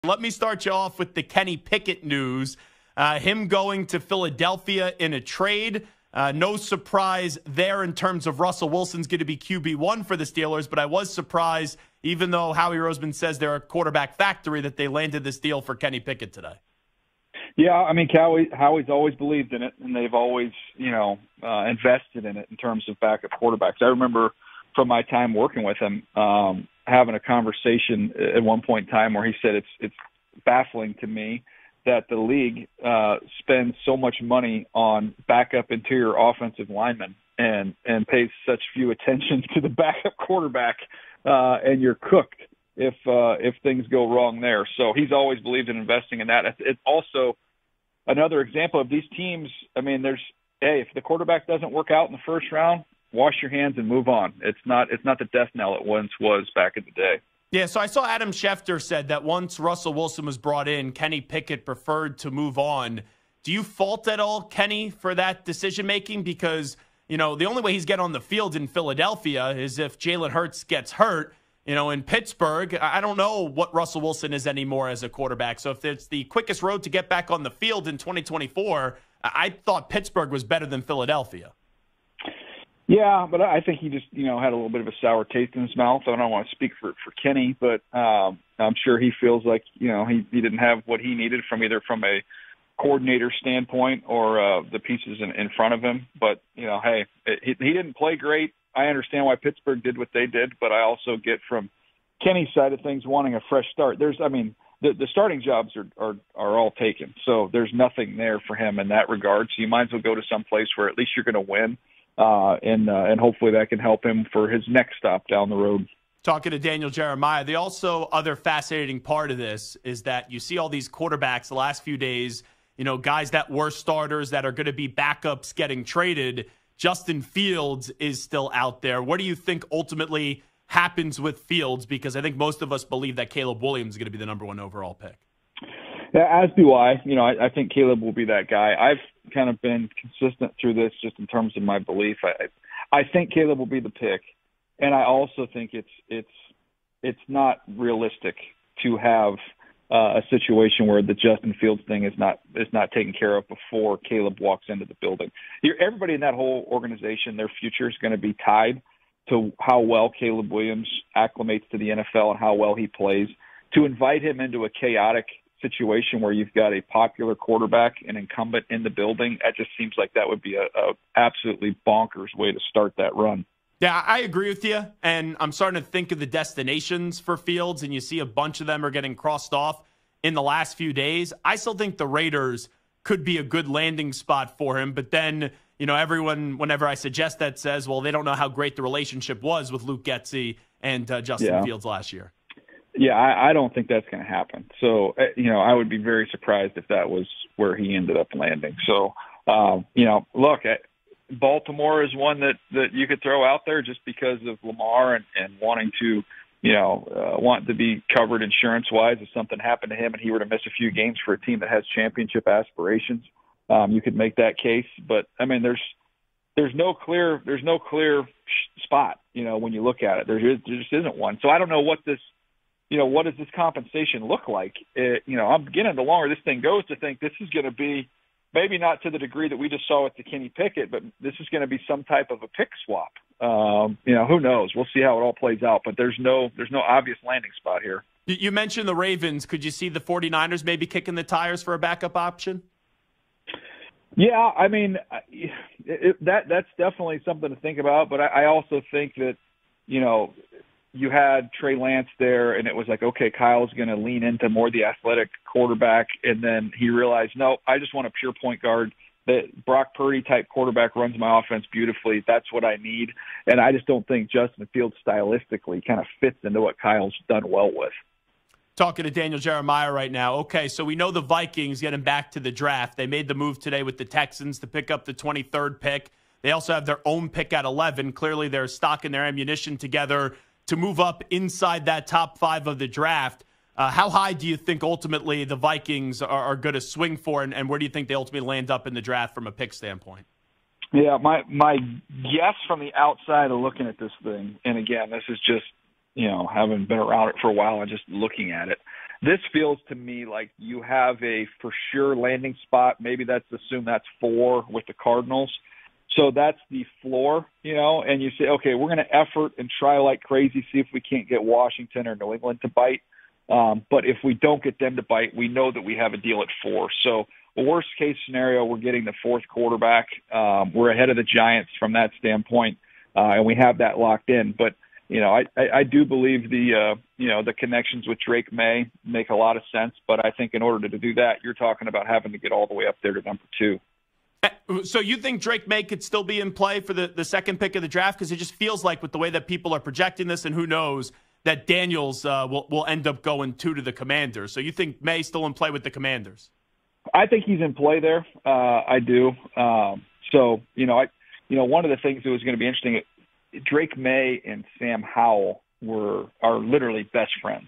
Let me start you off with the Kenny Pickett news. Him going to Philadelphia in a trade. No surprise there in terms of Russell Wilson's going to be QB1 for the Steelers, but I was surprised, even though Howie Roseman says they're a quarterback factory, that they landed this deal for Kenny Pickett today. Yeah, I mean, Howie's always believed in it, and they've always, invested in it in terms of backup quarterbacks. I remember from my time working with him, having a conversation at one point in time where he said it's baffling to me that the league spends so much money on backup interior offensive linemen and pays such few attention to the backup quarterback, and you're cooked if things go wrong there. So he's always believed in investing in that. It's also another example of these teams. I mean, if the quarterback doesn't work out in the first round, wash your hands and move on. It's not the death knell it once was back in the day. Yeah, so I saw Adam Schefter said that once Russell Wilson was brought in, Kenny Pickett preferred to move on. Do you fault at all Kenny for that decision-making? Because, the only way he's getting on the field in Philadelphia is if Jalen Hurts gets hurt. In Pittsburgh, I don't know what Russell Wilson is anymore as a quarterback. So if it's the quickest road to get back on the field in 2024, I thought Pittsburgh was better than Philadelphia. Yeah, but I think he just, had a little bit of a sour taste in his mouth. I don't want to speak for Kenny, but I'm sure he feels like, he didn't have what he needed from a coordinator standpoint or the pieces in front of him. But, hey, he didn't play great. I understand why Pittsburgh did what they did, but I also get from Kenny's side of things wanting a fresh start. The starting jobs are all taken, so there's nothing there for him in that regard. So you might as well go to some place where at least you're going to win. And hopefully that can help him for his next stop down the road. Talking to Daniel Jeremiah, the also other fascinating part of this is that you see all these quarterbacks the last few days, guys that were starters that are going to be backups getting traded. Justin Fields is still out there. What do you think ultimately happens with Fields? Because I think most of us believe that Caleb Williams is going to be the number one overall pick. Yeah, as do I. I think Caleb will be that guy. I've kind of been consistent through this just in terms of my belief. I think Caleb will be the pick, and I also think it's not realistic to have a situation where the Justin Fields thing is not taken care of before Caleb walks into the building. Everybody in that whole organization, their future is going to be tied to how well Caleb Williams acclimates to the NFL and how well he plays. To invite him into a chaotic situation where you've got a popular quarterback, an incumbent in the building, that just seems like that would be a absolutely bonkers way to start that run. Yeah, I agree with you, and I'm starting to think of the destinations for Fields, and you see a bunch of them are getting crossed off in the last few days. I still think the Raiders could be a good landing spot for him, but then, everyone, whenever I suggest that, says, well, they don't know how great the relationship was with Luke Getsy and Justin Fields last year. Yeah, I don't think that's going to happen. So, I would be very surprised if that was where he ended up landing. So, look, Baltimore is one that you could throw out there just because of Lamar and wanting to, want to be covered insurance-wise if something happened to him and he were to miss a few games for a team that has championship aspirations. You could make that case. But, I mean, there's no clear spot, when you look at it. There just isn't one. So I don't know what does this compensation look like? I'm beginning, the longer this thing goes, to think this is going to be maybe not to the degree that we just saw with the Kenny Pickett, but this is going to be some type of a pick swap. Who knows? We'll see how it all plays out, but there's no obvious landing spot here. You mentioned the Ravens. Could you see the 49ers maybe kicking the tires for a backup option? Yeah, I mean, that's definitely something to think about, but I also think that, you had Trey Lance there, and it was like, okay, Kyle's going to lean into more the athletic quarterback, and then he realized, no, I just want a pure point guard. That Brock Purdy-type quarterback runs my offense beautifully. That's what I need, and I just don't think Justin Fields stylistically kind of fits into what Kyle's done well with. Talking to Daniel Jeremiah right now. Okay, so we know the Vikings getting back to the draft. They made the move today with the Texans to pick up the 23rd pick. They also have their own pick at 11. Clearly, they're stocking their ammunition together to move up inside that top 5 of the draft. How high do you think ultimately the Vikings are going to swing for, and where do you think they ultimately land up in the draft from a pick standpoint? Yeah, my guess from the outside of looking at this thing, and again, this is just, having been around it for a while and just looking at it, This feels to me like you have a for sure landing spot. Maybe assume that's 4 with the Cardinals. So that's the floor, and you say, okay, we're going to effort and try like crazy, see if we can't get Washington or New England to bite. But if we don't get them to bite, we know that we have a deal at 4. So worst case scenario, we're getting the 4th quarterback. We're ahead of the Giants from that standpoint, and we have that locked in. But I do believe the connections with Drake May make a lot of sense. But I think in order to do that, you're talking about having to get all the way up there to number 2. So you think Drake May could still be in play for the second pick of the draft? Because it just feels like with the way that people are projecting this, and who knows, that Daniels will end up going 2 to the Commanders. So you think May still in play with the Commanders? I think he's in play there. I do. So one of the things that was going to be interesting, Drake May and Sam Howell are literally best friends.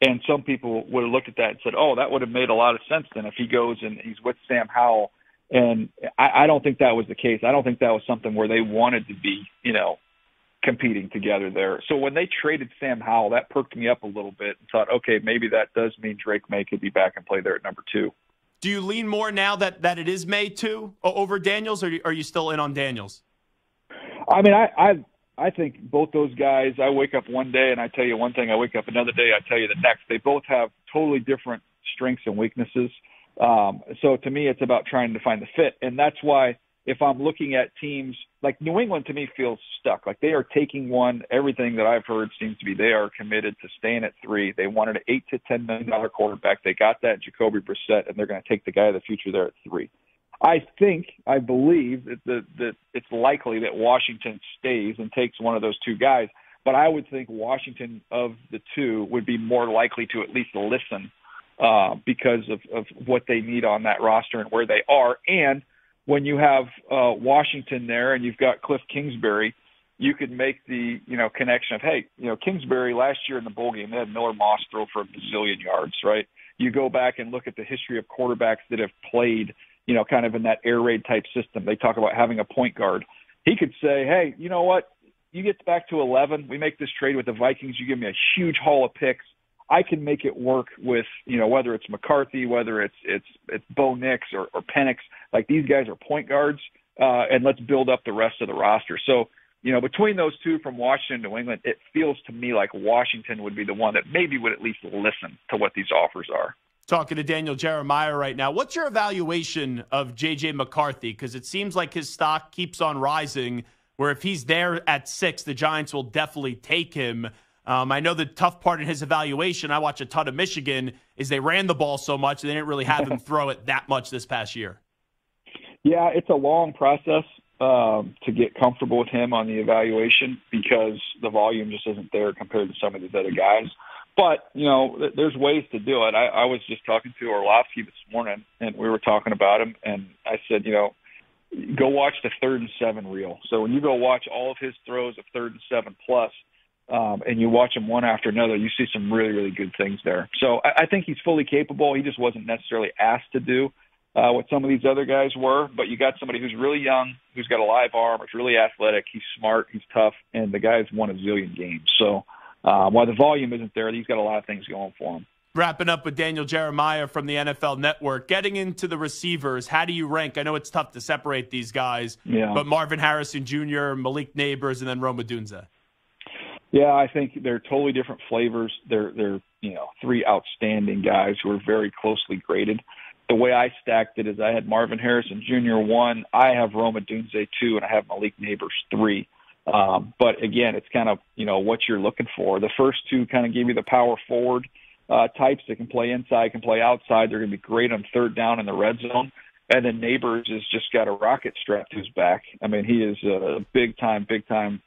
And some people would have looked at that and said, oh, that would have made a lot of sense then if he goes and he's with Sam Howell. And I don't think that was the case. I don't think that was something where they wanted to be, competing together there. So when they traded Sam Howell, that perked me up a little bit and thought, okay, maybe that does mean Drake May could be back and play there at number 2. Do you lean more now that it is May 2 over Daniels, or are you still in on Daniels? I mean, I think both those guys, I wake up one day and I tell you one thing, I wake up another day, I tell you the next. They both have totally different strengths and weaknesses. So to me, it's about trying to find the fit. And that's why if I'm looking at teams like New England, to me feels stuck. Like they are taking one. Everything that I've heard seems to be they are committed to staying at 3. They wanted an $8 to $10 million quarterback. They got that in Jacoby Brissett, and they're going to take the guy of the future there at 3. I believe that it's likely that Washington stays and takes one of those 2 guys. But I would think Washington of the 2 would be more likely to at least listen because of what they need on that roster and where they are. And when you have Washington there and you've got Cliff Kingsbury, you could make the connection of, hey, Kingsbury last year in the bowl game, they had Miller Moss throw for a bazillion yards, right? You go back and look at the history of quarterbacks that have played, kind of in that air raid type system. They talk about having a point guard. He could say, hey, you know what? You get back to 11. We make this trade with the Vikings. You give me a huge haul of picks. I can make it work with, whether it's McCarthy, whether it's Bo Nix or Penix. Like these guys are point guards, and let's build up the rest of the roster. So, between those 2 from Washington and New England, it feels to me like Washington would be the one that maybe would at least listen to what these offers are. Talking to Daniel Jeremiah right now. What's your evaluation of J.J. McCarthy? Because it seems like his stock keeps on rising, where if he's there at 6, the Giants will definitely take him. I know the tough part in his evaluation, I watch a ton of Michigan, is they ran the ball so much they didn't really have him throw it that much this past year. Yeah, it's a long process to get comfortable with him on the evaluation because the volume just isn't there compared to some of these other guys. But, there's ways to do it. I was just talking to Orlovsky this morning, and we were talking about him, and I said, go watch the 3rd and 7 reel. So when you go watch all of his throws of 3rd and 7 plus, and you watch them one after another, you see some really, really good things there. So I think he's fully capable. He just wasn't necessarily asked to do what some of these other guys were. But you got somebody who's really young, who's got a live arm, is really athletic, he's smart, he's tough, and the guy's won a zillion games. So while the volume isn't there, he's got a lot of things going for him. Wrapping up with Daniel Jeremiah from the NFL Network. Getting into the receivers, how do you rank? I know it's tough to separate these guys, but Marvin Harrison Jr., Malik Neighbors, and then Rome Odunze. Yeah, I think they're totally different flavors. They're 3 outstanding guys who are very closely graded. The way I stacked it is I had Marvin Harrison Jr. 1, I have Rome Odunze 2, and I have Malik Neighbors 3. But again, it's kind of what you're looking for. The first 2 kind of give you the power forward types that can play inside, can play outside. They're going to be great on 3rd down in the red zone. And then Neighbors has just got a rocket strapped to his back. I mean, he is a big-time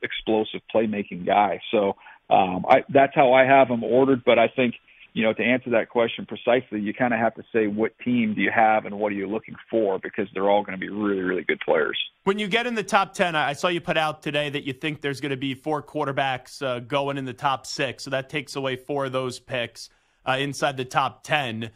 explosive playmaking guy. So that's how I have him ordered. But I think, to answer that question precisely, you kind of have to say what team do you have and what are you looking for, because they're all going to be really, really good players. When you get in the top 10, I saw you put out today that you think there's going to be 4 quarterbacks going in the top 6. So that takes away 4 of those picks inside the top 10.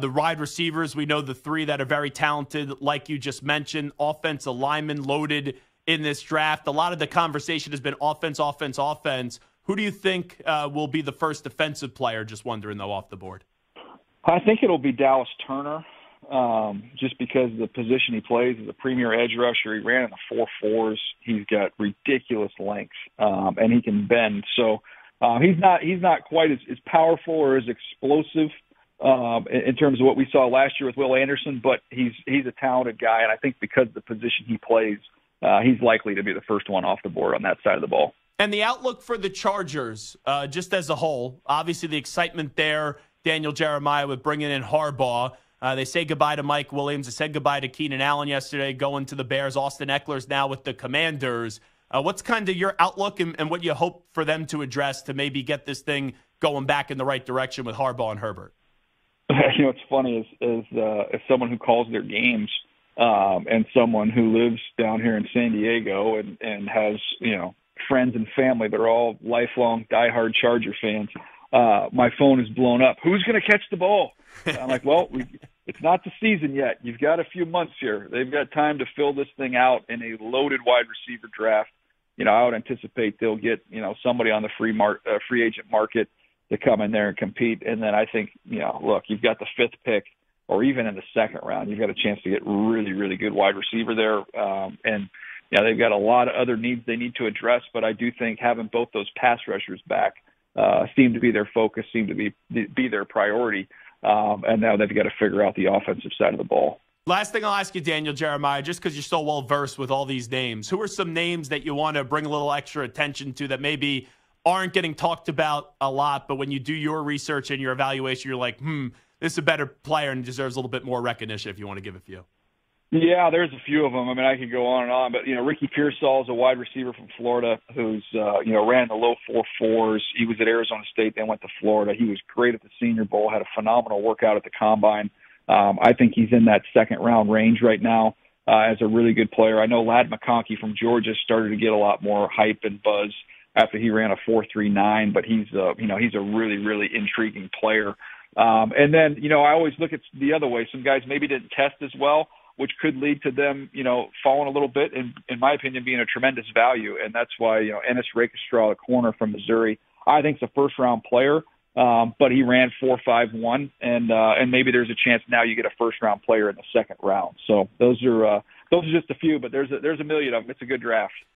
The wide receivers, we know the 3 that are very talented, like you just mentioned. Offensive linemen loaded in this draft. A lot of the conversation has been offense. Who do you think will be the first defensive player? Just wondering, though, off the board. I think it'll be Dallas Turner, just because of the position he plays as a premier edge rusher. He ran in the 4.4s. He's got ridiculous length, and he can bend. So he's not quite as powerful or as explosive in terms of what we saw last year with Will Anderson, but he's a talented guy, and I think because of the position he plays, he's likely to be the first one off the board on that side of the ball. And the outlook for the Chargers, just as a whole, obviously the excitement there, Daniel Jeremiah with bringing in Harbaugh. They say goodbye to Mike Williams. They said goodbye to Keenan Allen yesterday, going to the Bears. Austin Eckler's now with the Commanders. What's kind of your outlook and what you hope for them to address to maybe get this thing going back in the right direction with Harbaugh and Herbert? What's funny is as someone who calls their games and someone who lives down here in San Diego and has, friends and family that are all lifelong diehard Charger fans, my phone is blown up. Who's going to catch the ball? I'm like, well, it's not the season yet. You've got a few months here. They've got time to fill this thing out in a loaded wide receiver draft. I would anticipate they'll get, somebody on the free agent market to come in there and compete. And then I think, look, you've got the 5th pick, or even in the 2nd round, you've got a chance to get really, really good wide receiver there. And they've got a lot of other needs they need to address, but I do think having both those pass rushers back seem to be their focus, seem to be their priority. And now they've got to figure out the offensive side of the ball. Last thing I'll ask you, Daniel Jeremiah, just because you're so well-versed with all these names, who are some names that you want to bring a little extra attention to that maybe aren't getting talked about a lot, but when you do your research and your evaluation, you're like, this is a better player and deserves a little bit more recognition, if you want to give a few? Yeah, there's a few of them. I mean, I could go on and on, but, Ricky Pearsall is a wide receiver from Florida who's, ran the low 4.4s. He was at Arizona State, then went to Florida. He was great at the Senior Bowl, had a phenomenal workout at the Combine. I think he's in that 2nd-round range right now as a really good player. I know Ladd McConkey from Georgia started to get a lot more hype and buzz after he ran a 4.39, but he's a really, really intriguing player. And then, I always look at the other way. Some guys maybe didn't test as well, which could lead to them, falling a little bit, and in my opinion, being a tremendous value. And that's why, Ennis Rakestraw, a corner from Missouri, I think is a 1st-round player, but he ran 4.51, and maybe there's a chance now you get a 1st-round player in the 2nd round. So those are just a few, but there's a million of them. It's a good draft.